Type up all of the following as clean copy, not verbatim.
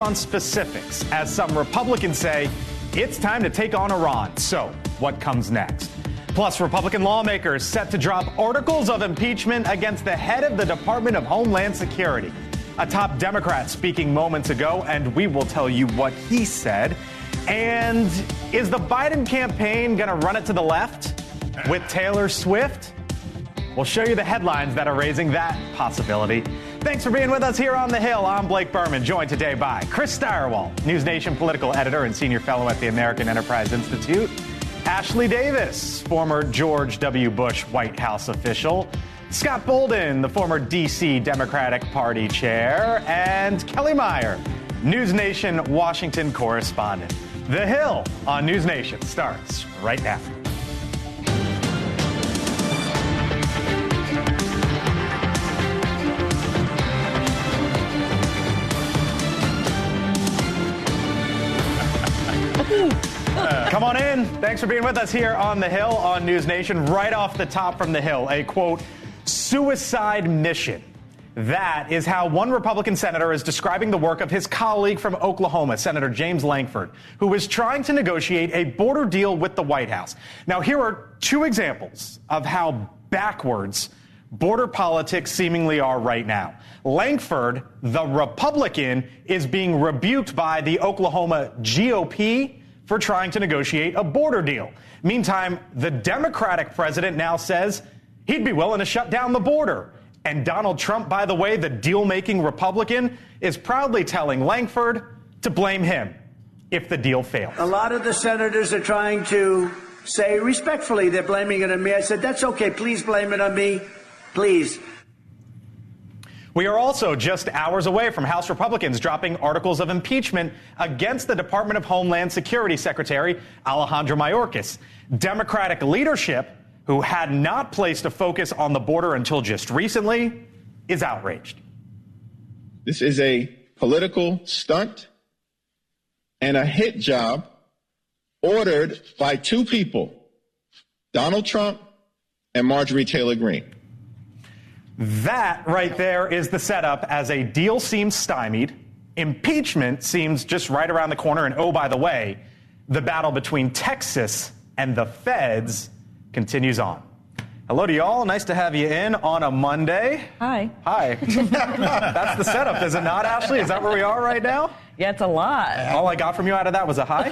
On specifics, as some Republicans say, it's time to take on Iran. So, what comes next? Plus, Republican lawmakers set to drop articles of impeachment against the head of the Department of Homeland Security. A top Democrat speaking moments ago, and we will tell you what he said. And is the Biden campaign going to run it to the left with Taylor Swift? We'll show you the headlines that are raising that possibility. Thanks for being with us here on The Hill. I'm Blake Berman, joined today by Chris Stirewalt, NewsNation political editor and senior fellow at the American Enterprise Institute, Ashley Davis, former George W. Bush White House official, Scott Bolden, the former D.C. Democratic Party chair, and Kelly Meyer, NewsNation Washington correspondent. The Hill on NewsNation starts right now. Come on in. Thanks for being with us here on The Hill on NewsNation. Right off the top from The Hill, a, quote, suicide mission. That is how one Republican senator is describing the work of his colleague from Oklahoma, Senator James Lankford, who is trying to negotiate a border deal with the White House. Now, here are two examples of how backwards border politics seemingly are right now. Lankford, the Republican, is being rebuked by the Oklahoma GOP for trying to negotiate a border deal. Meantime, the Democratic president now says he'd be willing to shut down the border. And Donald Trump, by the way, the deal-making Republican, is proudly telling Lankford to blame him if the deal fails. A lot of the senators are trying to say respectfully they're blaming it on me. I said, that's okay. Please blame it on me. Please. We are also just hours away from House Republicans dropping articles of impeachment against the Department of Homeland Security Secretary Alejandro Mayorkas. Democratic leadership, who had not placed a focus on the border until just recently, is outraged. This is a political stunt and a hit job ordered by two people, Donald Trump and Marjorie Taylor Greene. That right there is the setup as a deal seems stymied, impeachment seems just right around the corner, and oh, by the way, the battle between Texas and the feds continues on. Hello to y'all. Nice to have you in on a Monday. Hi. Hi. That's the setup, is it not, Ashley? Is that where we are right now? Yeah, it's a lot. All I got from you out of that was a hi?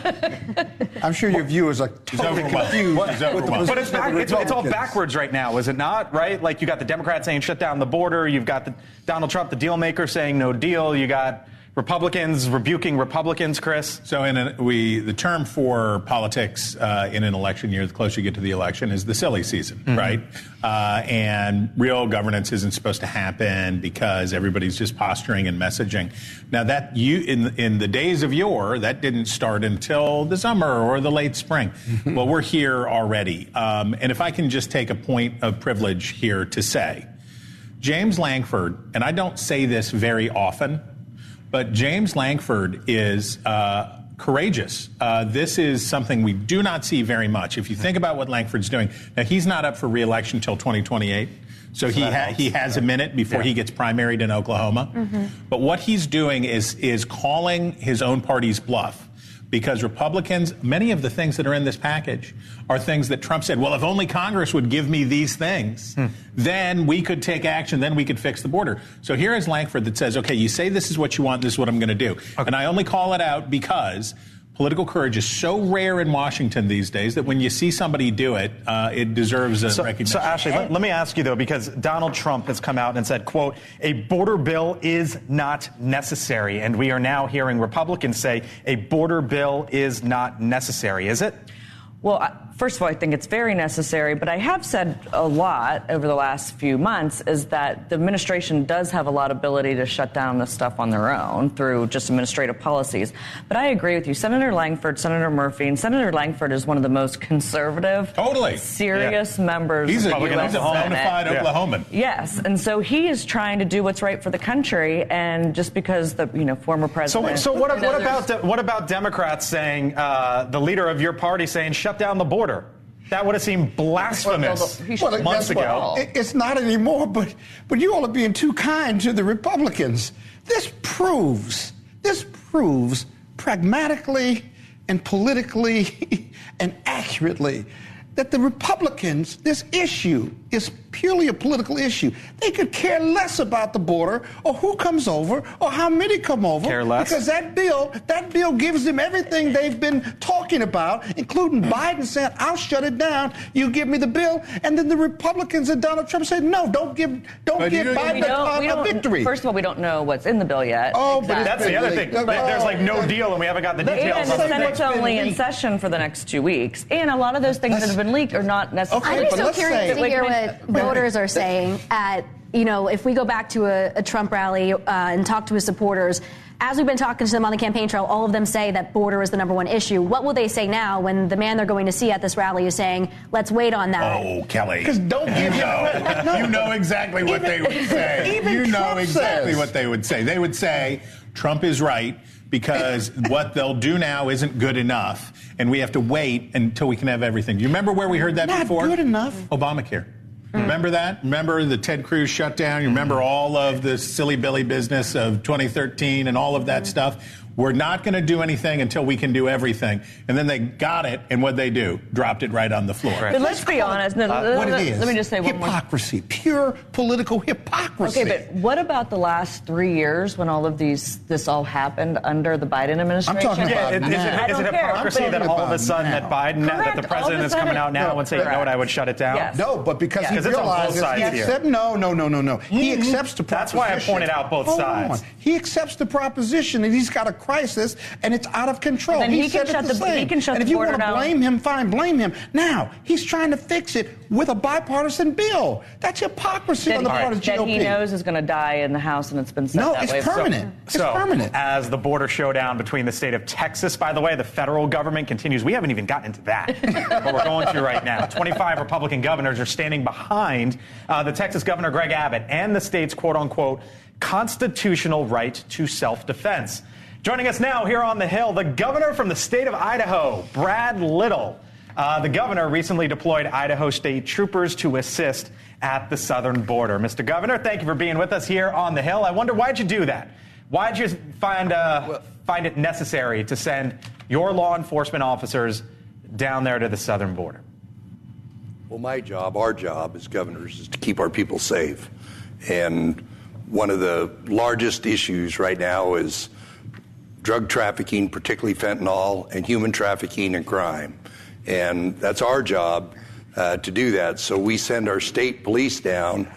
I'm sure your viewers are totally confused. But it's all backwards right now, is it not? Right? Like, you got the Democrats saying shut down the border. You've got the Donald Trump, the deal maker, saying no deal. You got Republicans rebuking Republicans, Chris. So the term for politics in an election year, the closer you get to the election, is the silly season, right? And real governance isn't supposed to happen because everybody's just posturing and messaging. Now, that in the days of yore, that didn't start until the summer or the late spring. Well, we're here already. And if I can just take a point of privilege here to say, James Lankford, and I don't say this very often, but James Lankford is courageous. This is something we do not see very much. If you think about what Lankford's doing, now he's not up for re-election until 2028, so he has a minute before he gets primaried in Oklahoma. But what he's doing is calling his own party's bluff. Because Republicans, many of the things that are in this package are things that Trump said, well, if only Congress would give me these things, then we could take action, then we could fix the border. So here is Lankford that says, okay, you say this is what you want, this is what I'm going to do. Okay. And I only call it out because political courage is so rare in Washington these days that when you see somebody do it, it deserves a recognition. So, Ashley, let me ask you, though, because Donald Trump has come out and said, quote, a border bill is not necessary. And we are now hearing Republicans say a border bill is not necessary. Is it? Well, first of all, I think it's very necessary, but I have said a lot over the last few months is that the administration does have a lot of ability to shut down this stuff on their own through just administrative policies. But I agree with you. Senator Lankford, Senator Murphy, and Senator Lankford is one of the most conservative, serious members of the U.S. Senate. He's a bona fide Oklahoman. Yes, and so he is trying to do what's right for the country, and just because the former president. So what about Democrats saying the leader of your party saying shut down the border? That would have seemed blasphemous months ago. It's not anymore, but you all are being too kind to the Republicans. This proves This proves pragmatically and politically and accurately that the Republicans, this issue is purely a political issue. They could care less about the border or who comes over or how many come over. Care less? Because that bill gives them everything they've been talking about, including Biden saying, I'll shut it down, you give me the bill. And then the Republicans and Donald Trump said, no, don't give Biden a victory. First of all, we don't know what's in the bill yet. Oh, exactly. but That's the other thing. There's like no deal, and we haven't got the details. And the of Senate's only in session for the next 2 weeks. And a lot of those things that have been leaked are not necessarily. Okay, I'm but so let's curious say- to hear what voters are saying if we go back to a Trump rally and talk to his supporters. As we've been talking to them on the campaign trail, all of them say that border is the number one issue. What will they say now when the man they're going to see at this rally is saying, let's wait on that? Oh, Kelly. Because don't give him no. You know exactly what they would say. Even You know Trump exactly says. what they would say. They would say Trump is right because what they'll do now isn't good enough, and we have to wait until we can have everything. Do you remember where we heard that Not before? good enough. Obamacare. Remember that? Remember the Ted Cruz shutdown? You remember all of the silly Billy business of 2013 and all of that stuff? We're not going to do anything until we can do everything. And then they got it, and what'd they do? Dropped it right on the floor. But let's be honest. What it is. Let me just say one more. Hypocrisy. Pure political hypocrisy. Okay, but what about the last 3 years when all of this all happened under the Biden administration? I'm talking about Is now. it hypocrisy I'm that talking all of a about sudden now. that Correct. the president is coming out now and saying, you know what, I would shut it down? Yes. No, but because he Because it's on both realizes sides he here. accepts. No. He accepts the proposition. That's why I pointed out both Hold sides. on. He accepts the proposition that he's got a crisis and it's out of control. Then he can said it shut the the- same. he can shut and if the you border want to down. blame him, fine, blame him. Now he's trying to fix it with a bipartisan bill. That's hypocrisy on the part of that GOP. he knows is going to die in the House, and it's been set No, that it's way. permanent. It's permanent. As the border showdown between the state of Texas, by the way, the federal government continues. We haven't even gotten into that, but we're going to right now. 25 Republican governors are standing behind the Texas Governor Greg Abbott and the state's quote-unquote constitutional right to self-defense. Joining us now here on the Hill, the governor from the state of Idaho, Brad Little. The governor recently deployed Idaho State troopers to assist at the southern border. Mr. Governor, thank you for being with us here on the Hill. I wonder, why'd you do that? Why'd you find it necessary to send your law enforcement officers down there to the southern border? Well, our job as governors is to keep our people safe. And one of the largest issues right now is drug trafficking, particularly fentanyl, and human trafficking and crime. And that's our job to do that. So we send our state police down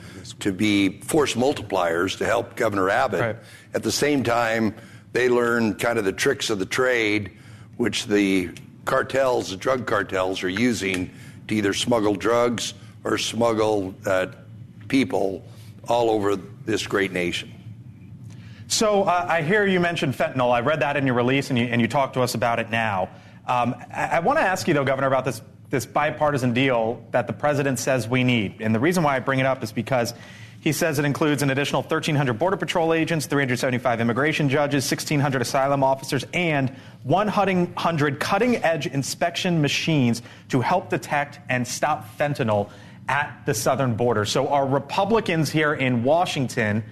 to be force multipliers to help Governor Abbott. Right. At the same time, they learn kind of the tricks of the trade, which the cartels, the drug cartels, are using to either smuggle drugs or smuggle people all over this great nation. So I hear you mentioned fentanyl. I read that in your release, and you talked to us about it now. I want to ask you, though, Governor, about this bipartisan deal that the president says we need. And the reason why I bring it up is because he says it includes an additional 1,300 Border Patrol agents, 375 immigration judges, 1,600 asylum officers, and 100 cutting-edge inspection machines to help detect and stop fentanyl at the southern border. So are Republicans here in Washington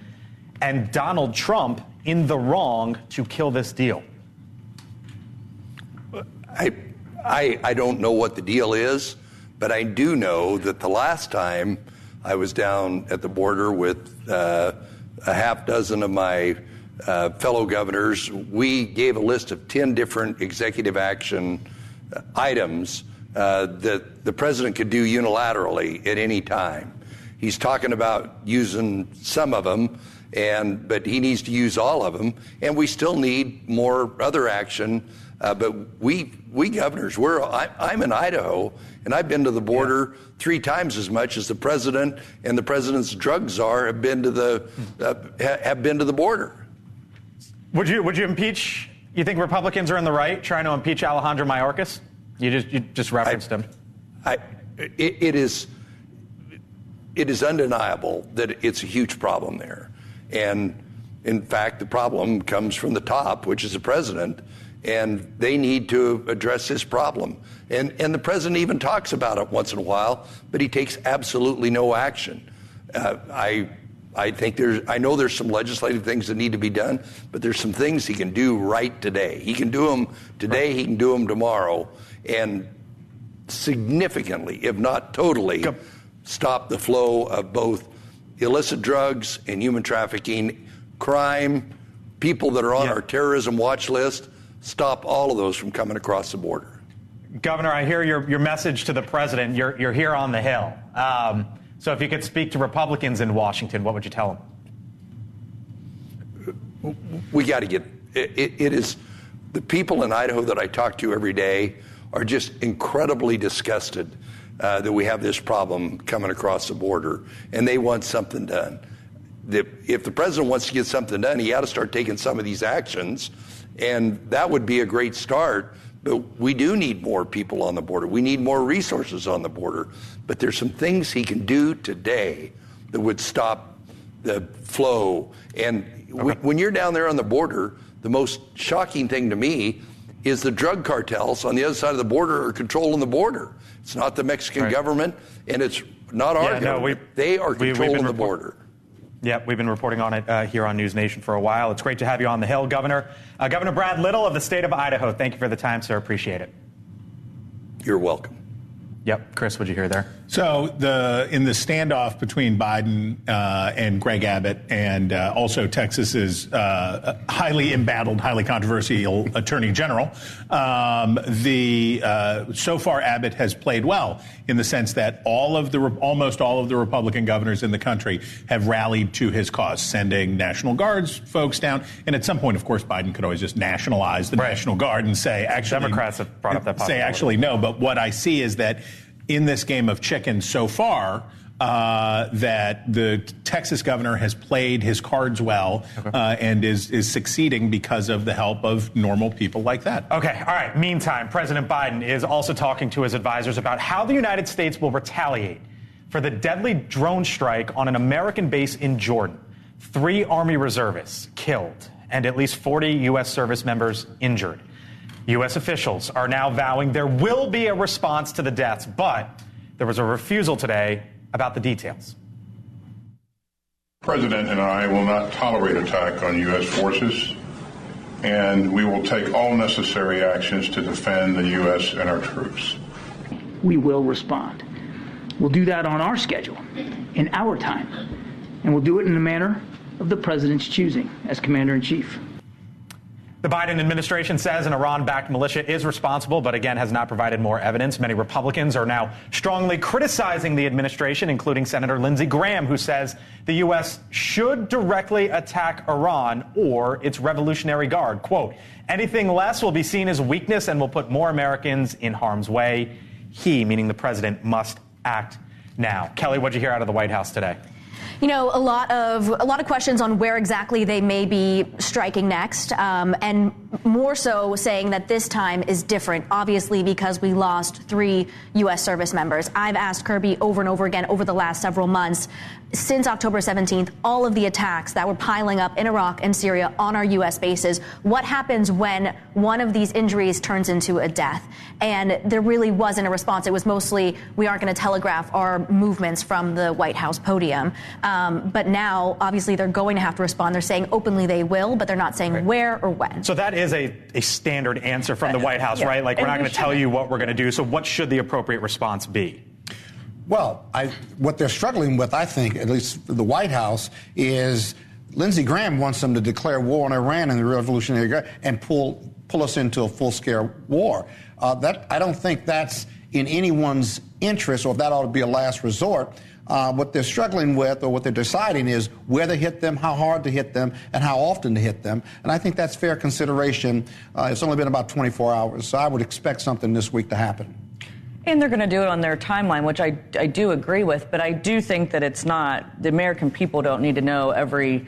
and Donald Trump in the wrong to kill this deal? I don't know what the deal is, but I do know that the last time I was down at the border with a half dozen of my fellow governors, we gave a list of 10 different executive action items that the president could do unilaterally at any time. He's talking about using some of them, but he needs to use all of them, and we still need more other action. But we governors, I'm in Idaho, and I've been to the border 3 times as much as the president and the president's drug czar have been to the border. Would you impeach? You think Republicans are in the right trying to impeach Alejandro Mayorkas? You just referenced him. It is undeniable that it's a huge problem there, and in fact, the problem comes from the top, which is the president. And they need to address this problem. And the president even talks about it once in a while, but he takes absolutely no action. I I know there's some legislative things that need to be done, but there's some things he can do right today. He can do them today, he can do them tomorrow, and significantly, if not totally, stop the flow of both illicit drugs and human trafficking, crime, people that are on our terrorism watch list, stop all of those from coming across the border. Governor, I hear your message to the president. You're here on the Hill. So if you could speak to Republicans in Washington, what would you tell them? We got to get it is the people in Idaho that I talk to every day are just incredibly disgusted that we have this problem coming across the border, and they want something done. If the president wants to get something done, he ought to start taking some of these actions, and that would be a great start. But we do need more people on the border. We need more resources on the border. But there's some things he can do today that would stop the flow. And when you're down there on the border, the most shocking thing to me is the drug cartels on the other side of the border are controlling the border. It's not the Mexican government, and it's not our government. They are controlling the border. Yeah, we've been reporting on it here on NewsNation for a while. It's great to have you on the Hill, Governor. Governor Brad Little of the state of Idaho, thank you for the time, sir. Appreciate it. You're welcome. Yep. Chris, what'd you hear there? So in the standoff between Biden and Greg Abbott and also Texas's highly embattled, highly controversial Attorney General, so far Abbott has played well in the sense that almost all of the Republican governors in the country have rallied to his cause, sending National Guards folks down. And at some point, of course, Biden could always just nationalize the National Guard and say, actually, Democrats have brought up that possibility. Say, actually, no. But what I see is that in this game of chicken so far, that the Texas governor has played his cards well and is succeeding because of the help of normal people like that. Okay. All right. Meantime, President Biden is also talking to his advisors about how the United States will retaliate for the deadly drone strike on an American base in Jordan. 3 Army reservists killed and at least 40 U.S. service members injured. U.S. officials are now vowing there will be a response to the deaths, but there was a refusal today about the details. The President and I will not tolerate attack on U.S. forces, and we will take all necessary actions to defend the U.S. and our troops. We will respond. We'll do that on our schedule, in our time, and we'll do it in the manner of the President's choosing as Commander-in-Chief. The Biden administration says an Iran-backed militia is responsible, but again has not provided more evidence. Many Republicans are now strongly criticizing the administration, including Senator Lindsey Graham, who says the U.S. should directly attack Iran or its Revolutionary Guard. Quote, anything less will be seen as weakness and will put more Americans in harm's way. He, meaning the president, must act now. Kelly, what'd you hear out of the White House today? You know, a lot of questions on where exactly they may be striking next, and more so saying that this time is different, obviously, because we lost 3 U.S. service members. I've asked Kirby over and over again over the last several months, since October 17th, all of the attacks that were piling up in Iraq and Syria on our U.S. bases, what happens when one of these injuries turns into a death? And there really wasn't a response. It was mostly, we aren't going to telegraph our movements from the White House podium. But now, obviously, they're going to have to respond. They're saying openly they will, but they're not saying where or when. So that is a standard answer from the White House, right? Like, we're not going to tell you what we're going to do. So what should the appropriate response be? Well, what they're struggling with, I think, at least the White House, is Lindsey Graham wants them to declare war on Iran and the Revolutionary Guard and pull us into a full-scale war. I don't think that's in anyone's interest, or if that ought to be a last resort. What they're struggling with, or what they're deciding, is where to hit them, how hard to hit them, and how often to hit them. And I think that's fair consideration. It's only been about 24 hours, so I would expect something this week to happen. And they're going to do it on their timeline, which I do agree with, but I do think that it's not, the American people don't need to know every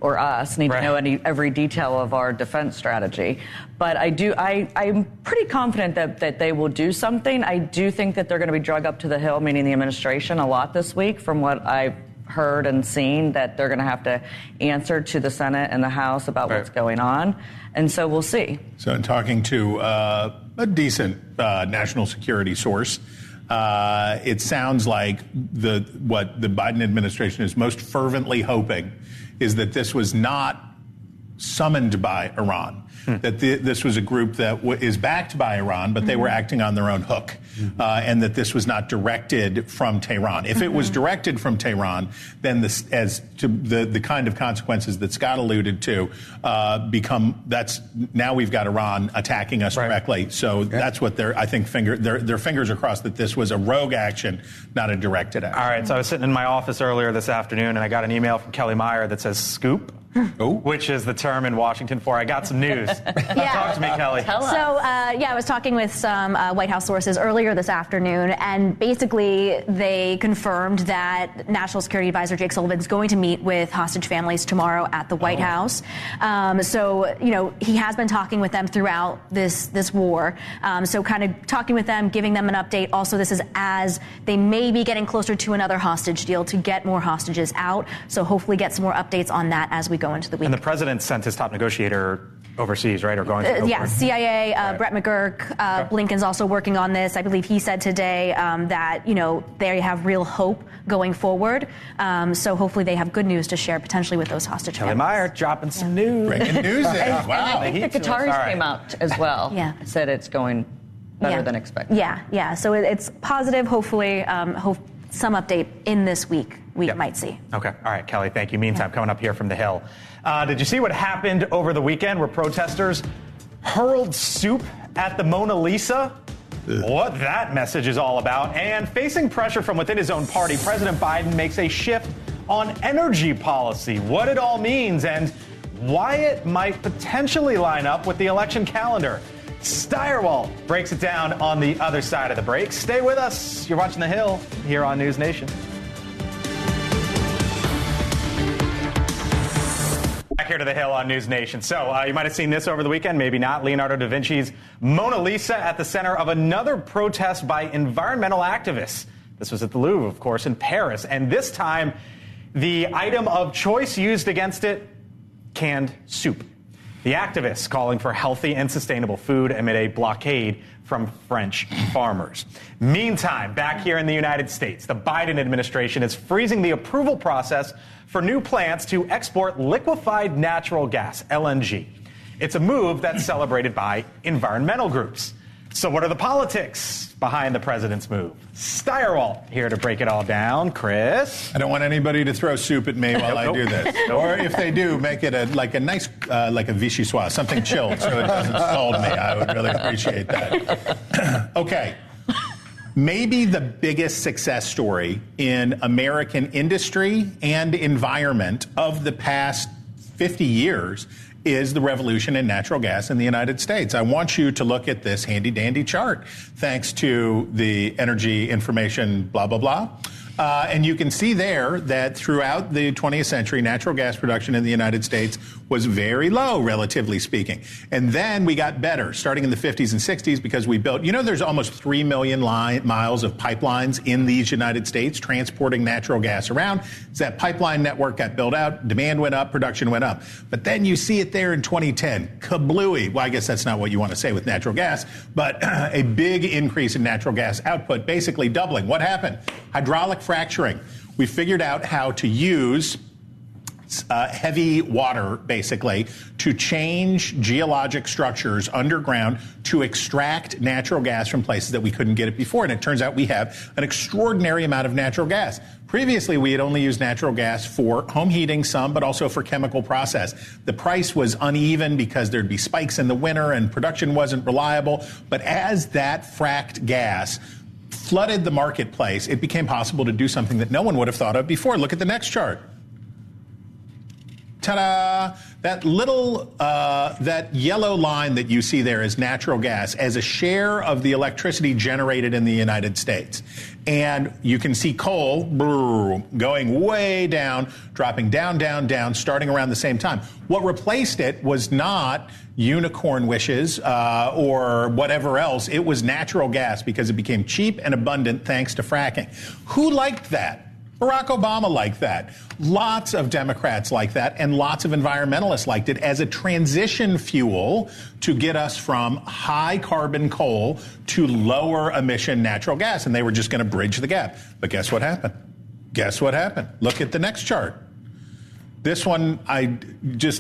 detail of our defense strategy. But I'm pretty confident that they will do something. I do think that they're going to be drug up to the hill, meaning the administration, a lot this week, from what I've heard and seen, that they're going to have to answer to the Senate and the House about what's going on. And so we'll see. So in talking to a decent national security source, it sounds like what the Biden administration is most fervently hoping is that this was not summoned by Iran, that this was a group that is backed by Iran, but they were acting on their own hook, and that this was not directed from Tehran. If it was directed from Tehran, then as to the kind of consequences that Scott alluded to now we've got Iran attacking us directly. So that's what their fingers are crossed that this was a rogue action, not a directed action. All right, so I was sitting in my office earlier this afternoon, and I got an email from Kelly Meyer that says scoop. Which is the term in Washington for I got some news. Talk to me, Kelly. I was talking with some White House sources earlier this afternoon, and basically they confirmed that National Security Advisor Jake Sullivan is going to meet with hostage families tomorrow at the White House. He has been talking with them throughout this war. So kind of talking with them, giving them an update. Also, this is as they may be getting closer to another hostage deal to get more hostages out. So hopefully get some more updates on that as we go into the week. And the president sent his top negotiator overseas, right? Or going to CIA, Brett McGurk, Blinken's also working on this. I believe he said today that, they have real hope going forward. So hopefully they have good news to share potentially with those hostage families. Kelly Meyer dropping some news. Breaking news there. Wow. I think the Qataris came out as well. Said it's going better than expected. Yeah. So it's positive. Hopefully, some update in this week we might see. Okay. All right, Kelly, thank you. Meantime, coming up here from the Hill. Did you see what happened over the weekend where protesters hurled soup at the Mona Lisa? What that message is all about. And facing pressure from within his own party, President Biden makes a shift on energy policy, what it all means, and why it might potentially line up with the election calendar. Steyerwalt breaks it down on the other side of the break. Stay with us. You're watching The Hill here on NewsNation. Back here to The Hill on NewsNation. So you might have seen this over the weekend, maybe not. Leonardo da Vinci's Mona Lisa at the center of another protest by environmental activists. This was at the Louvre, of course, in Paris. And this time, the item of choice used against it, canned soup. The activists calling for healthy and sustainable food amid a blockade from French farmers. Meantime, back here in the United States, the Biden administration is freezing the approval process for new plants to export liquefied natural gas, LNG. It's a move that's celebrated by environmental groups. So what are the politics behind the president's move? Steyerwalt here to break it all down. Chris? I don't want anybody to throw soup at me while I do this. Or if they do, make it like a nice, like a vichyssoise, something chilled so it doesn't scald me. I would really appreciate that. Okay. Maybe the biggest success story in American industry and environment of the past 50 years is the revolution in natural gas in the United States. I want you to look at this handy-dandy chart, thanks to the energy information, blah, blah, blah. And you can see there that throughout the 20th century, natural gas production in the United States was very low, relatively speaking. And then we got better, starting in the 50s and 60s, because we built, there's almost 3 million miles of pipelines in these United States transporting natural gas around. As that pipeline network got built out, demand went up, production went up. But then you see it there in 2010, kablooey. Well, I guess that's not what you want to say with natural gas, but a big increase in natural gas output, basically doubling. What happened? Hydraulic fracturing. We figured out how to use heavy water, basically, to change geologic structures underground to extract natural gas from places that we couldn't get it before. And it turns out we have an extraordinary amount of natural gas. Previously, we had only used natural gas for home heating, some, but also for chemical process. The price was uneven because there'd be spikes in the winter and production wasn't reliable. But as that fracked gas flooded the marketplace, it became possible to do something that no one would have thought of before. Look at the next chart. Ta-da! That little, that yellow line that you see there is natural gas as a share of the electricity generated in the United States. And you can see coal going way down, dropping down, down, down, starting around the same time. What replaced it was not unicorn wishes or whatever else. It was natural gas because it became cheap and abundant thanks to fracking. Who liked that? Barack Obama liked that. Lots of Democrats like that, and lots of environmentalists liked it as a transition fuel to get us from high carbon coal to lower emission natural gas. And they were just going to bridge the gap. But guess what happened? Guess what happened? Look at the next chart. This one, I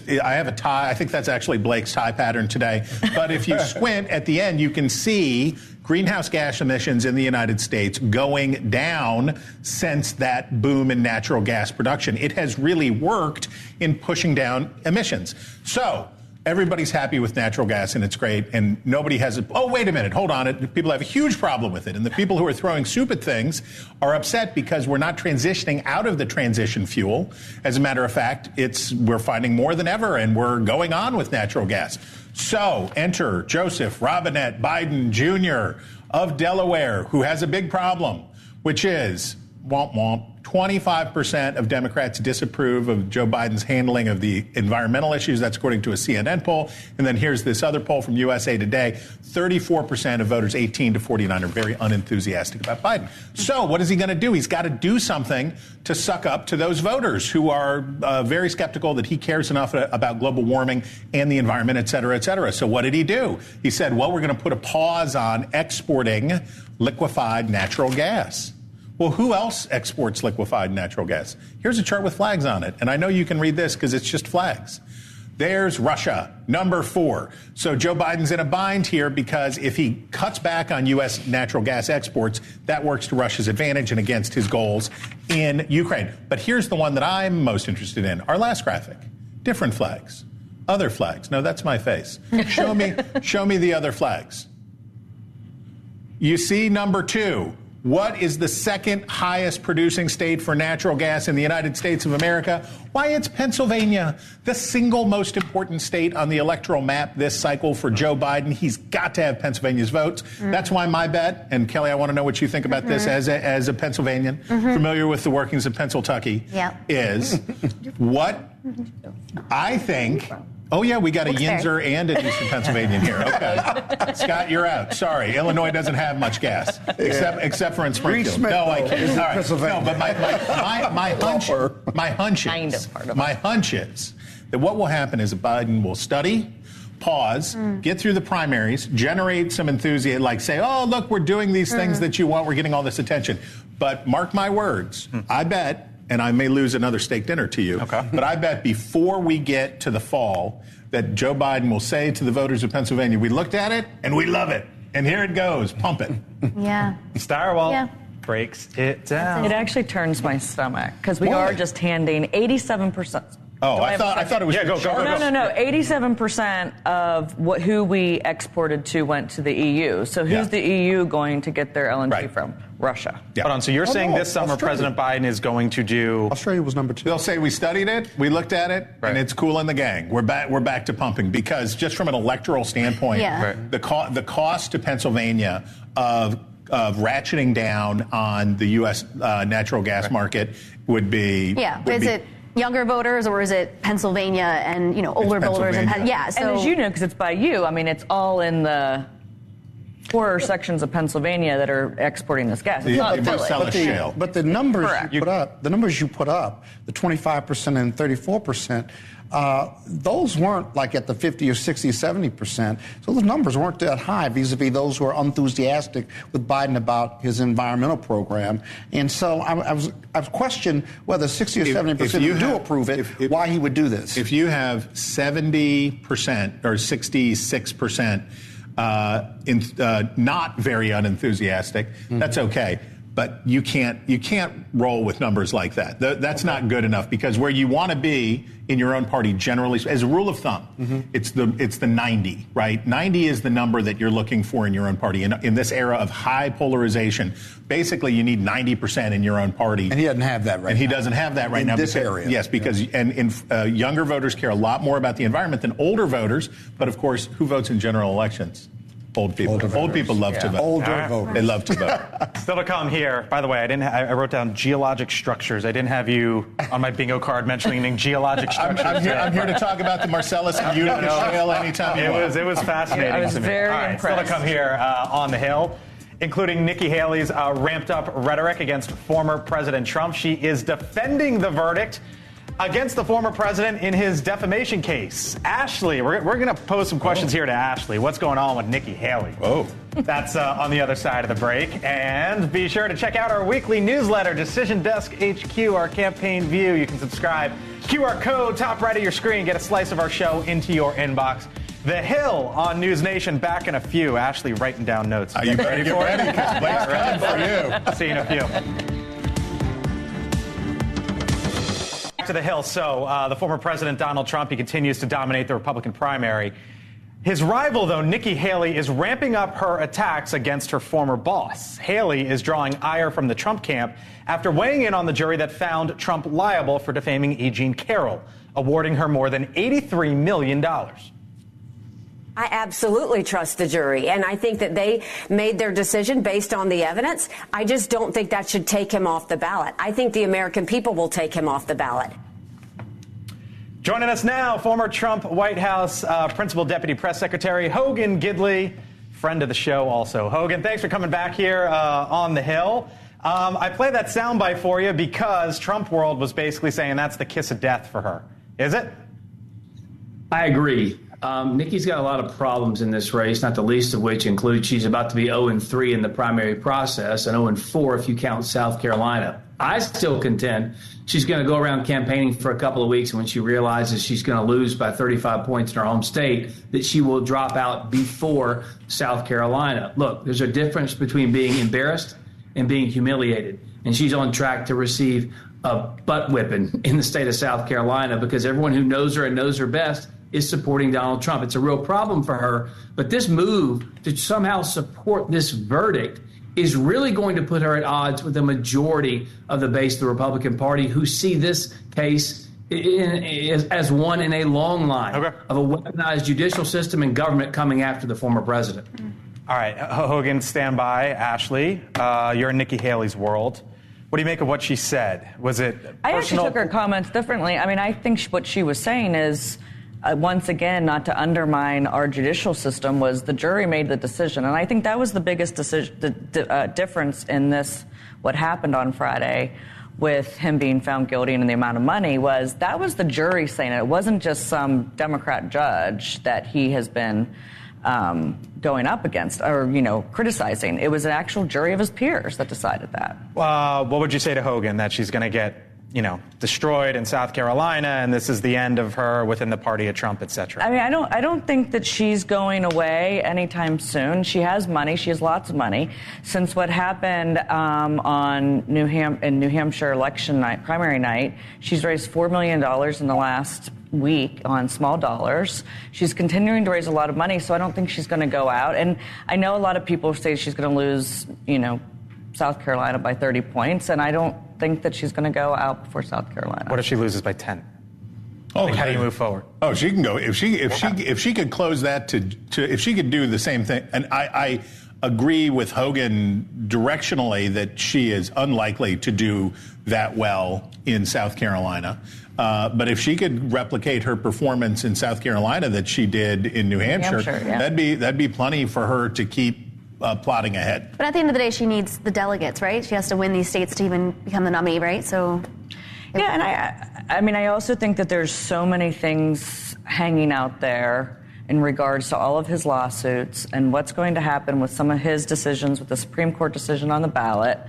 have a tie. I think that's actually Blake's tie pattern today. But if you squint at the end, you can see greenhouse gas emissions in the United States going down since that boom in natural gas production. It has really worked in pushing down emissions. So everybody's happy with natural gas, and it's great, and nobody has a, oh, wait a minute, hold on. People have a huge problem with it, and the people who are throwing soup at things are upset because we're not transitioning out of the transition fuel. As a matter of fact, we're finding more than ever, and we're going on with natural gas. So enter Joseph Robinette Biden Jr. of Delaware, who has a big problem, which is, womp womp, 25% of Democrats disapprove of Joe Biden's handling of the environmental issues. That's according to a CNN poll. And then here's this other poll from USA Today. 34% of voters 18 to 49 are very unenthusiastic about Biden. So what is he going to do? He's got to do something to suck up to those voters who are very skeptical that he cares enough about global warming and the environment, et cetera, et cetera. So what did he do? He said, well, we're going to put a pause on exporting liquefied natural gas. Well, who else exports liquefied natural gas? Here's a chart with flags on it. And I know you can read this because it's just flags. There's Russia, number 4. So Joe Biden's in a bind here because if he cuts back on U.S. natural gas exports, that works to Russia's advantage and against his goals in Ukraine. But here's the one that I'm most interested in. Our last graphic. Different flags. Other flags. No, that's my face. Show me the other flags. You see number 2. What is the second highest producing state for natural gas in the United States of America? Why, it's Pennsylvania, the single most important state on the electoral map this cycle for Joe Biden. He's got to have Pennsylvania's votes. That's why my bet, and Kelly, I want to know what you think about this as a Pennsylvanian, familiar with the workings of Pennsylvania, is what I think. Oh, yeah, we got a Yinzer and a Eastern Pennsylvanian here. Okay. Scott, you're out. Sorry. Illinois doesn't have much gas, except for in Springfield. No, I can't. All right. No, but my hunch is that what will happen is Biden will study, pause, get through the primaries, generate some enthusiasm, like say, oh, look, we're doing these things that you want. We're getting all this attention. But mark my words, I bet, and I may lose another steak dinner to you, but I bet before we get to the fall that Joe Biden will say to the voters of Pennsylvania, we looked at it and we love it. And here it goes, pump it. Yeah. Stirewall breaks it down. It actually turns my stomach because we are just handing 87%. Oh, I thought it was go. No. 87% of who we exported to went to the EU. So who's the EU going to get their LNG from? Russia. Yeah. Hold on. So you're saying this summer President Biden is going to do? Australia was number 2. They'll say we studied it, we looked at it, and it's cool in the gang. We're back to pumping because just from an electoral standpoint, the cost to Pennsylvania of ratcheting down on the U.S. Natural gas market would be is it younger voters or is it Pennsylvania and older voters? So, and as you know, because it's by you, I mean, it's all in the poorer sections of Pennsylvania that are exporting this gas. It's not village. But the numbers you put up, the 25% and 34%, those weren't like at the 50 or 60 or 70%. So those numbers weren't that high vis-a-vis those who are enthusiastic with Biden about his environmental program. And so I was questioned whether 60 or 70% do approve it, why he would do this. If you have 70% or 66% not very unenthusiastic, that's okay. But you can't roll with numbers like that. That's not good enough because where you want to be in your own party, generally, as a rule of thumb, it's the 90, right? 90 is the number that you're looking for in your own party. In this era of high polarization, basically you need 90% in your own party. And he doesn't have that right now. And he doesn't have that right now. In this area. Yes, because younger voters care a lot more about the environment than older voters. But of course, who votes in general elections? Old people. Old people love to vote. Older voters. They love to vote. Still to come here. By the way, I wrote down geologic structures. I didn't have you on my bingo card mentioning geologic structures. I'm here to talk about the Marcellus and Utica Shale anytime you want. It was fascinating. I was very impressed. Still to come here on the Hill. including Nikki Haley's ramped-up rhetoric against former President Trump. She is defending the verdict against the former president in his defamation case. Ashley, we're going to pose some questions here to Ashley. What's going on with Nikki Haley? Oh. That's on the other side of the break. And be sure to check out our weekly newsletter, Decision Desk HQ, our campaign view. You can subscribe. QR code, top right of your screen. Get a slice of our show into your inbox. The Hill on NewsNation, back in a few. Ashley writing down notes. You ready for it? Because Blake's coming for you. See you in a few. Back to the Hill. So the former President Donald Trump, he continues to dominate the Republican primary. His rival, though, Nikki Haley, is ramping up her attacks against her former boss. Haley is drawing ire from the Trump camp after weighing in on the jury that found Trump liable for defaming E. Jean Carroll, awarding her more than $83 million. I absolutely trust the jury, and I think that they made their decision based on the evidence. I just don't think that should take him off the ballot. I think the American people will take him off the ballot. Joining us now, former Trump White House Principal Deputy Press Secretary Hogan Gidley, friend of the show also. Hogan, thanks for coming back here on the Hill. I play that soundbite for you because Trump World was basically saying that's the kiss of death for her. Is it? I agree. Nikki's got a lot of problems in this race, not the least of which includes she's about to be 0-3 in the primary process and 0-4 if you count South Carolina. I still contend she's going to go around campaigning for a couple of weeks, and when she realizes she's going to lose by 35 points in her home state, that she will drop out before South Carolina. Look, there's a difference between being embarrassed and being humiliated, and she's on track to receive a butt whipping in the state of South Carolina because everyone who knows her and knows her best is supporting Donald Trump. It's a real problem for her. But this move to somehow support this verdict is really going to put her at odds with the majority of the base of the Republican Party who see this case as one in a long line of a weaponized judicial system and government coming after the former president. All right, Hogan, stand by. Ashley, you're in Nikki Haley's world. What do you make of what she said? Was it personal? I actually took her comments differently. I mean, I think what she was saying is, once again, not to undermine our judicial system, was the jury made the decision. And I think that was the biggest difference in this, what happened on Friday with him being found guilty and the amount of money, was that was the jury saying it. It wasn't just some Democrat judge that he has been going up against or, criticizing. It was an actual jury of his peers that decided that. What would you say to Hogan, that she's going to get destroyed in South Carolina, and this is the end of her within the party of Trump, et cetera? I mean, I don't think that she's going away anytime soon. She has money. She has lots of money. Since what happened in New Hampshire election night, primary night, she's raised $4 million in the last week on small dollars. She's continuing to raise a lot of money, so I don't think she's going to go out. And I know a lot of people say she's going to lose, South Carolina by 30 points, and I don't think that she's going to go out before South Carolina. What if she loses by 10? Oh, how do you move forward? Oh, she can go if she could close that to if she could do the same thing. And I agree with Hogan directionally that she is unlikely to do that well in South Carolina. But if she could replicate her performance in South Carolina that she did in New Hampshire, that'd be plenty for her to keep plotting ahead. But at the end of the day, she needs the delegates, right? She has to win these states to even become the nominee, right? So, yeah, and I also think that there's so many things hanging out there in regards to all of his lawsuits and what's going to happen with some of his decisions, with the Supreme Court decision on the ballot,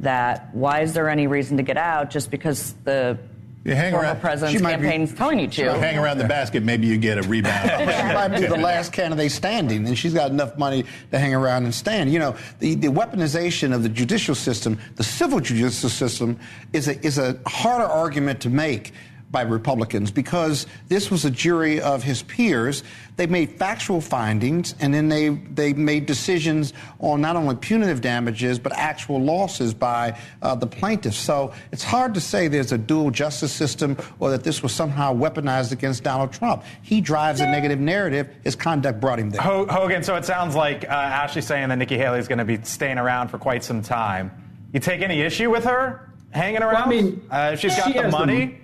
that why is there any reason to get out just because the former president's campaign is telling you to. Hang around the basket, maybe you get a rebound. She might be the last candidate standing, and she's got enough money to hang around and stand. The weaponization of the judicial system, the civil judicial system, is a harder argument to make by Republicans because this was a jury of his peers. They made factual findings, and then they made decisions on not only punitive damages but actual losses by the plaintiffs. So it's hard to say there's a dual justice system or that this was somehow weaponized against Donald Trump. He drives a negative narrative. His conduct brought him there. Hogan, so it sounds like Ashley's saying that Nikki Haley is going to be staying around for quite some time. You take any issue with her hanging around? Well, I mean, she's got the money.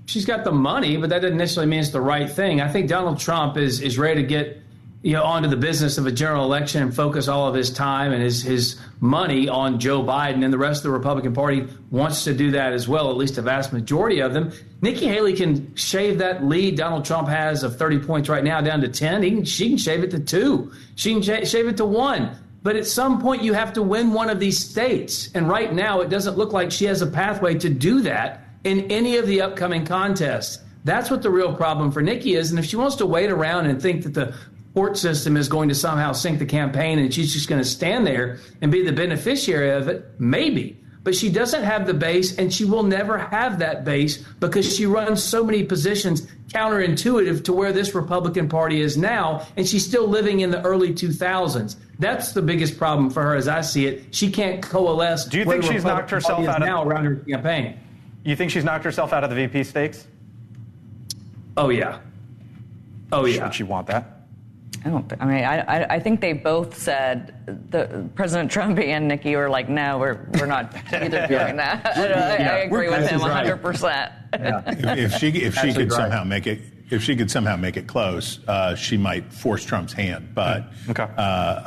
She's got the money, but that doesn't necessarily mean it's the right thing. I think Donald Trump is ready to get onto the business of a general election and focus all of his time and his money on Joe Biden, and the rest of the Republican Party wants to do that as well, at least a vast majority of them. Nikki Haley can shave that lead Donald Trump has of 30 points right now down to 10. She can shave it to 2. She can shave it to 1. But at some point, you have to win one of these states. And right now, it doesn't look like she has a pathway to do that in any of the upcoming contests. That's what the real problem for Nikki is. And if she wants to wait around and think that the court system is going to somehow sink the campaign and she's just going to stand there and be the beneficiary of it, maybe. But she doesn't have the base, and she will never have that base because she runs so many positions counterintuitive to where this Republican Party is now, and she's still living in the early 2000s. That's the biggest problem for her as I see it. She can't coalesce. Do you think she's knocked herself out now around her campaign? You think she's knocked herself out of the VP stakes? Oh, yeah. Oh, yeah. Should she want that? I think they both said, President Trump and Nikki were like, no, we're not either doing that. I agree with him 100%. Yeah. If she could somehow make it, if she could somehow make it close, she might force Trump's hand. But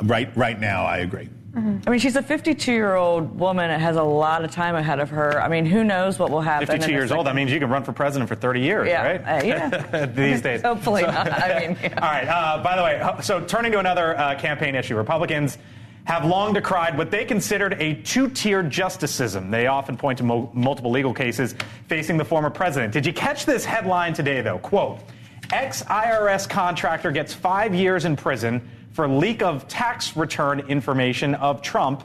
right now, I agree. Mm-hmm. I mean, she's a 52-year-old woman that has a lot of time ahead of her. I mean, who knows what will happen? 52 years old, that means you can run for president for 30 years, right? Yeah. These days. Hopefully not. I mean, yeah. All right. By the way, so turning to another campaign issue, Republicans have long decried what they considered a two-tier justice system. They often point to multiple legal cases facing the former president. Did you catch this headline today, though? Quote, ex-IRS contractor gets 5 years in prison for leak of tax return information of Trump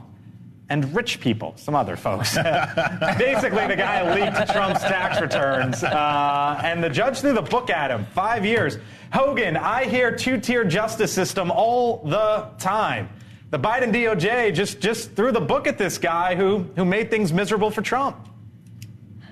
and rich people, some other folks. Basically, the guy leaked Trump's tax returns, and the judge threw the book at him. 5 years. Hogan, I hear two-tier justice system all the time. The Biden DOJ just threw the book at this guy who made things miserable for Trump.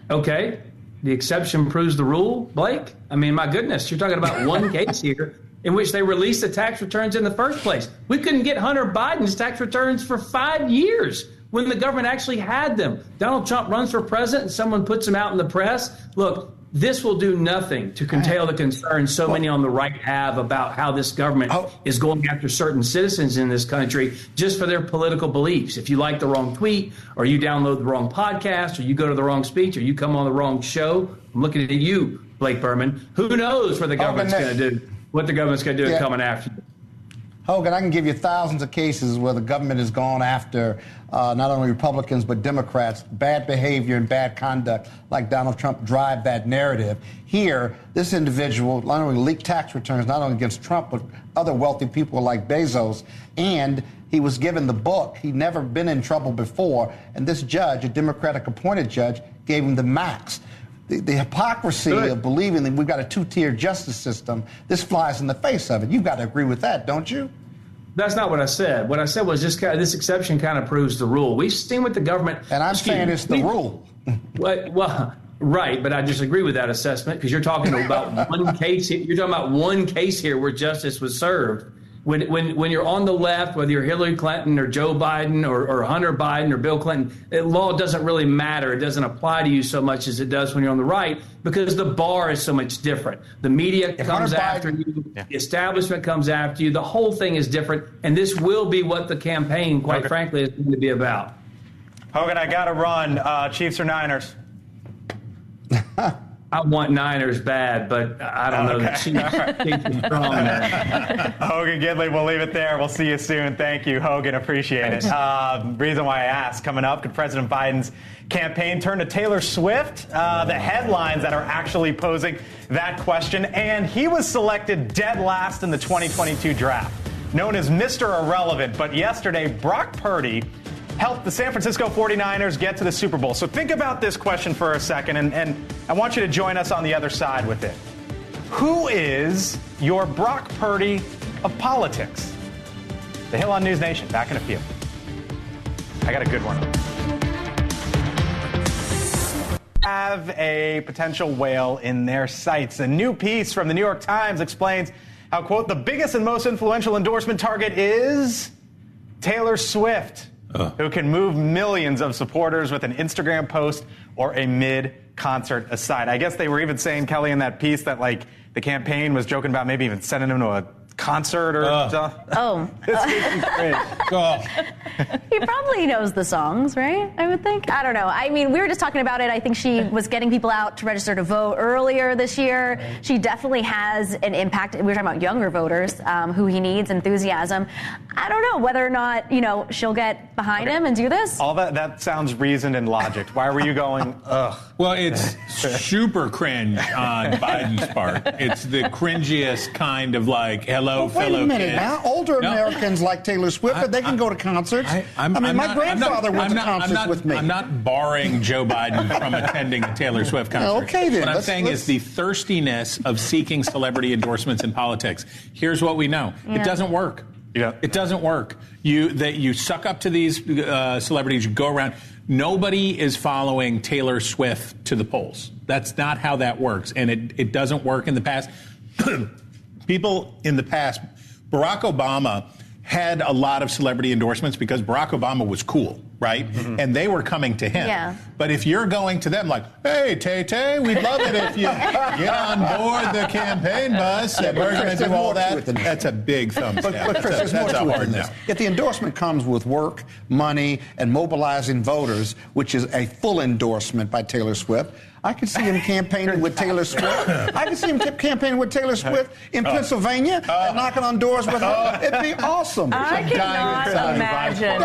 Okay. The exception proves the rule, Blake. I mean, my goodness, you're talking about one case here in which they released the tax returns in the first place. We couldn't get Hunter Biden's tax returns for 5 years when the government actually had them. Donald Trump runs for president and someone puts him out in the press. Look, this will do nothing to curtail the concerns so many on the right have about how this government is going after certain citizens in this country just for their political beliefs. If you like the wrong tweet, or you download the wrong podcast, or you go to the wrong speech, or you come on the wrong show, I'm looking at you, Blake Berman. Who knows what the government's going to do? What the government's going to do coming after you. Hogan, I can give you thousands of cases where the government has gone after not only Republicans but Democrats. Bad behavior and bad conduct like Donald Trump drive that narrative. Here, this individual not only leaked tax returns, not only against Trump, but other wealthy people like Bezos, and he was given the book. He'd never been in trouble before, and this judge, a Democratic-appointed judge, gave him the max. The hypocrisy of believing that we've got a two-tier justice system, this flies in the face of it. You've got to agree with that, don't you? That's not what I said. What I said was this exception kind of proves the rule. We've seen what the government... And I'm saying it's the rule. Well, right, but I disagree with that assessment because you're talking about one case. You're talking about one case here where justice was served. When you're on the left, whether you're Hillary Clinton or Joe Biden or Hunter Biden or Bill Clinton, law doesn't really matter. It doesn't apply to you so much as it does when you're on the right because the bar is so much different. The media comes after you. The establishment comes after you. The whole thing is different. And this will be what the campaign, quite frankly, is going to be about. Hogan, I got to run. Chiefs or Niners? I want Niners bad, but I don't know. The Chiefs are strong there. Hogan Gidley, we'll leave it there. We'll see you soon. Thank you, Hogan. Appreciate it. Reason why I asked, coming up, could President Biden's campaign turn to Taylor Swift? The headlines that are actually posing that question. And he was selected dead last in the 2022 draft, known as Mr. Irrelevant. But yesterday, Brock Purdy helped the San Francisco 49ers get to the Super Bowl. So think about this question for a second, and I want you to join us on the other side with it. Who is your Brock Purdy of politics? The Hill on NewsNation, back in a few. I got a good one. Have a potential whale in their sights. A new piece from the New York Times explains how, quote, the biggest and most influential endorsement target is Taylor Swift, who can move millions of supporters with an Instagram post or a mid-concert aside. I guess they were even saying, Kelly, in that piece that, like, the campaign was joking about maybe even sending him to a concert or He probably knows the songs, right? I would think. I don't know. I mean, we were just talking about it. I think she was getting people out to register to vote earlier this year. She definitely has an impact. We were talking about younger voters, who he needs, enthusiasm. I don't know whether or not, she'll get behind him and do this. All that sounds reasoned and logic. Why were you going, ugh? Well, it's super cringe on Biden's part. It's the cringiest kind of like, hello, fellow Wait a minute kids. now. Older Americans like Taylor Swift, but they can go to concerts. My grandfather went to concerts with me. I'm not barring Joe Biden from attending a Taylor Swift concert. Okay, then. What I'm saying is the thirstiness of seeking celebrity endorsements in politics. Here's what we know. It doesn't work. Yeah. It doesn't work. You suck up to these celebrities, you go around. Nobody is following Taylor Swift to the polls. That's not how that works. And it doesn't work in the past. People in the past, Barack Obama had a lot of celebrity endorsements because Barack Obama was cool, right? Mm-hmm. And they were coming to him. Yeah. But if you're going to them like, hey, Tay-Tay, we'd love it if you get on board the campaign bus and we're going to do all that, that's a big thumbs down. But Chris, there's more to it than this. If the endorsement comes with work, money, and mobilizing voters, which is a full endorsement by Taylor Swift, I could see him campaigning with Taylor Swift. I could see him campaigning with Taylor Swift in Pennsylvania and knocking on doors with her. It'd be awesome. I cannot imagine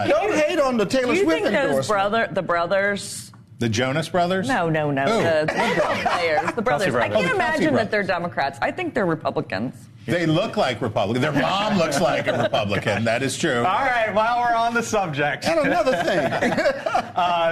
Don't hate on the Taylor Swift endorsement. The brothers... The Jonas Brothers? No. The players. The brothers. I can't imagine that they're Democrats. I think they're Republicans. They look like Republicans. Their mom looks like a Republican. That is true. All right, while we're on the subject. And another thing.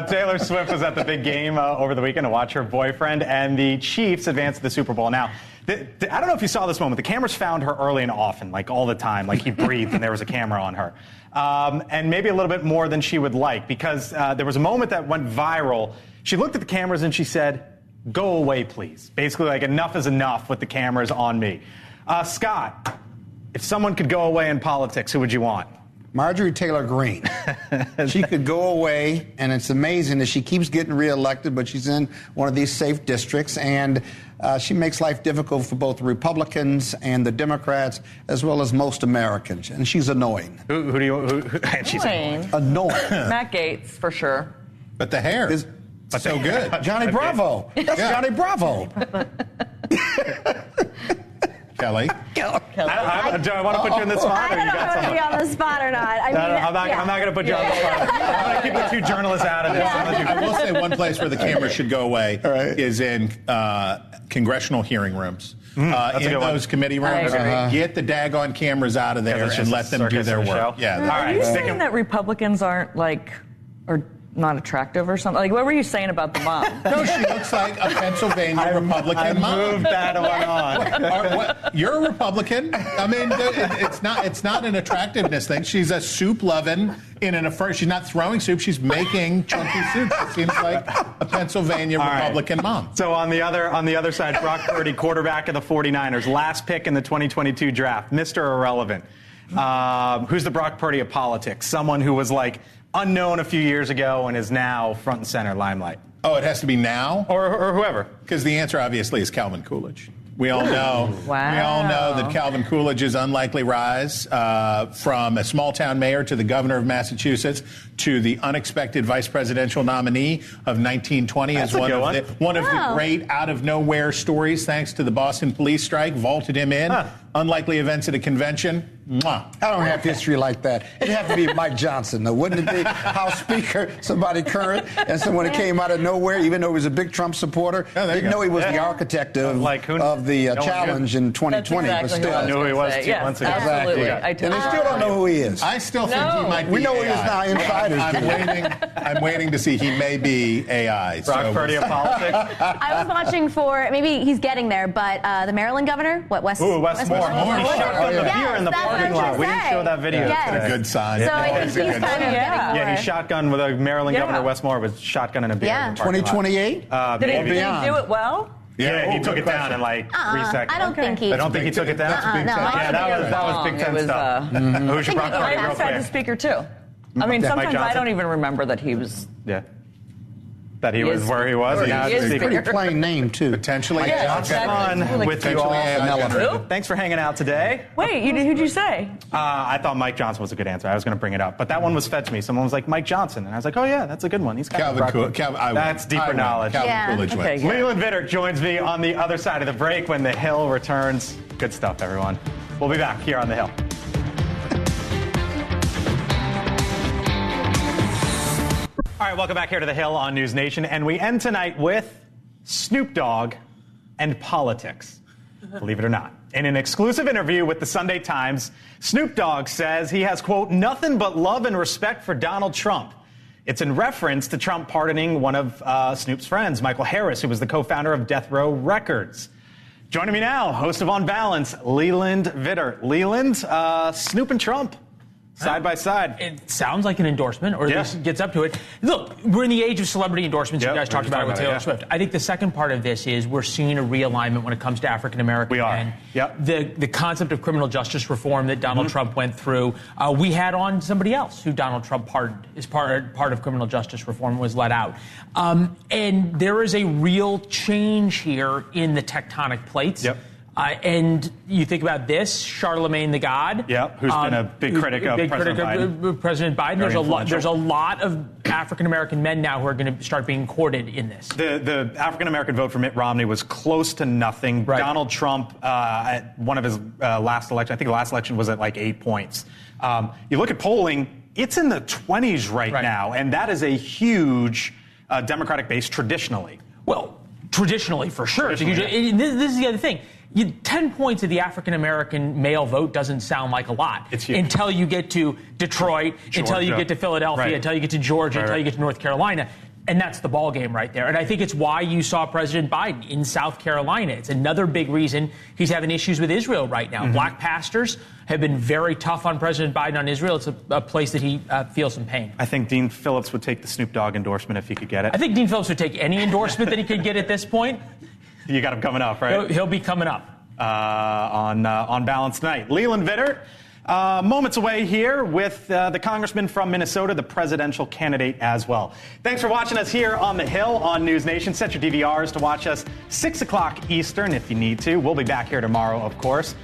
Taylor Swift was at the big game over the weekend to watch her boyfriend and the Chiefs advance to the Super Bowl. Now, I don't know if you saw this moment. The cameras found her early and often, like all the time. Like he breathed and there was a camera on her. And maybe a little bit more than she would like because there was a moment that went viral. She looked at the cameras and she said, "Go away, please." Basically, like, enough is enough with the cameras on me. Scott, if someone could go away in politics, who would you want? Marjorie Taylor Greene. She could go away, and it's amazing that she keeps getting reelected, but she's in one of these safe districts, and she makes life difficult for both the Republicans and the Democrats, as well as most Americans, and she's annoying. Who do you? She's annoying. Matt Gaetz, for sure. But the hair is so good. Johnny Bravo. That's Johnny Bravo. Kelly. Do I want to put you in the spot? I don't know if I'm going to be on the spot or not. I'm not going to put you on the spot. I'm going to keep the two journalists out of this. I will say one place where the camera should go away is in congressional hearing rooms. In those committee rooms, get the daggone cameras out of there and let them do their work. Yeah. All right. Are you saying that Republicans are not attractive or something? Like, what were you saying about the mom? No, she looks like a Pennsylvania Republican mom. I moved that one on. You're a Republican. I mean, it's not an attractiveness thing. She's a soup loving she's not throwing soup. She's making chunky soup. It seems like a Pennsylvania Republican mom. So on the other side, Brock Purdy, quarterback of the 49ers, last pick in the 2022 draft, Mr. Irrelevant. Who's the Brock Purdy of politics? Someone who was like unknown a few years ago and is now front and center limelight. Oh, it has to be now? Or whoever. Because the answer obviously is Calvin Coolidge. We all know. Wow. We all know that Calvin Coolidge's unlikely rise from a small-town mayor to the governor of Massachusetts to the unexpected vice presidential nominee of 1920 is one of the great out-of-nowhere stories, thanks to the Boston police strike, vaulted him in. Unlikely events at a convention. Mwah. I don't have history like that. It'd have to be Mike Johnson, though, wouldn't it be? House Speaker, somebody current, and someone that came out of nowhere, even though he was a big Trump supporter. Didn't know he was the architect of the challenge in 2020. That's exactly but still, I knew who he was 2 months ago. Absolutely. Exactly. And they still don't know who he is. I still think he might be We know AI. he is now insiders. I'm waiting to see. He may be AI. Brock Purdy of politics. I was watching for, maybe he's getting there, but the Maryland governor, Wes Moore. Yes, in the parking lot. We didn't show that video. Yes. A good sign. So I think he's kind of getting Yeah, he shotgunned with a Maryland governor, Wes Moore, was shotgunning a beer. Yeah. In the parking lot. 2028? Did he do it well? Yeah, he took it down in like 3 seconds. I don't think he. I don't think he took it down. That was Big Ten stuff. Who's your Brock Purdy real Outside the quick? speaker too. I mean, sometimes I don't even remember that he was. Yeah. that he was where he was. And now It's it's a pretty plain name, too. Potentially. on with you all. Vanilla. Thanks for hanging out today. Wait, who'd you say? I thought Mike Johnson was a good answer. I was going to bring it up, but that one was fed to me. Someone was like, Mike Johnson, and I was like, oh yeah, that's a good one. He's Calvin Coolidge. That's deeper knowledge. Calvin Coolidge Okay, wins. yeah. Leland Vittert joins me on the other side of the break when The Hill returns. Good stuff, everyone. We'll be back here on The Hill. All right, welcome back here to The Hill on NewsNation. And we end tonight with Snoop Dogg and politics. Believe it or not. In an exclusive interview with the Sunday Times, Snoop Dogg says he has, quote, nothing but love and respect for Donald Trump. It's in reference to Trump pardoning one of Snoop's friends, Michael Harris, who was the co-founder of Death Row Records. Joining me now, host of On Balance, Leland Vittert. Leland, Snoop and Trump, side by side. It sounds like an endorsement, or at least gets up to it. Look, we're in the age of celebrity endorsements. You guys talked about it with Taylor Swift. I think the second part of this is we're seeing a realignment when it comes to African American men. The concept of criminal justice reform that Donald Trump went through, we had on somebody else who Donald Trump pardoned as part of criminal justice reform, was let out. And there is a real change here in the tectonic plates. And you think about this, Charlemagne the God. Who's been a big critic of President Biden. There's a lot of African American men now who are going to start being courted in this. The African American vote for Mitt Romney was close to nothing. Right. Donald Trump, at one of his last election, I think the last election was at like 8 points. You look at polling, it's in the 20s right now, and that is a huge Democratic base traditionally. Well, traditionally, for sure. This is the other thing. 10 points of the African-American male vote doesn't sound like a lot. It's huge. Until you get to Detroit, until you get to Philadelphia, until you get to Georgia, until you get to North Carolina. And that's the ball game right there. And I think it's why you saw President Biden in South Carolina. It's another big reason he's having issues with Israel right now. Black pastors have been very tough on President Biden on Israel. It's a place that he feels some pain. I think Dean Phillips would take the Snoop Dogg endorsement if he could get it. I think Dean Phillips would take any endorsement that he could get at this point. You got him coming up, right? He'll be coming up. On Balance tonight. Leland Vittert, moments away here with the congressman from Minnesota, the presidential candidate as well. Thanks for watching us here on The Hill on NewsNation. Set your DVRs to watch us 6 o'clock Eastern if you need to. We'll be back here tomorrow, of course.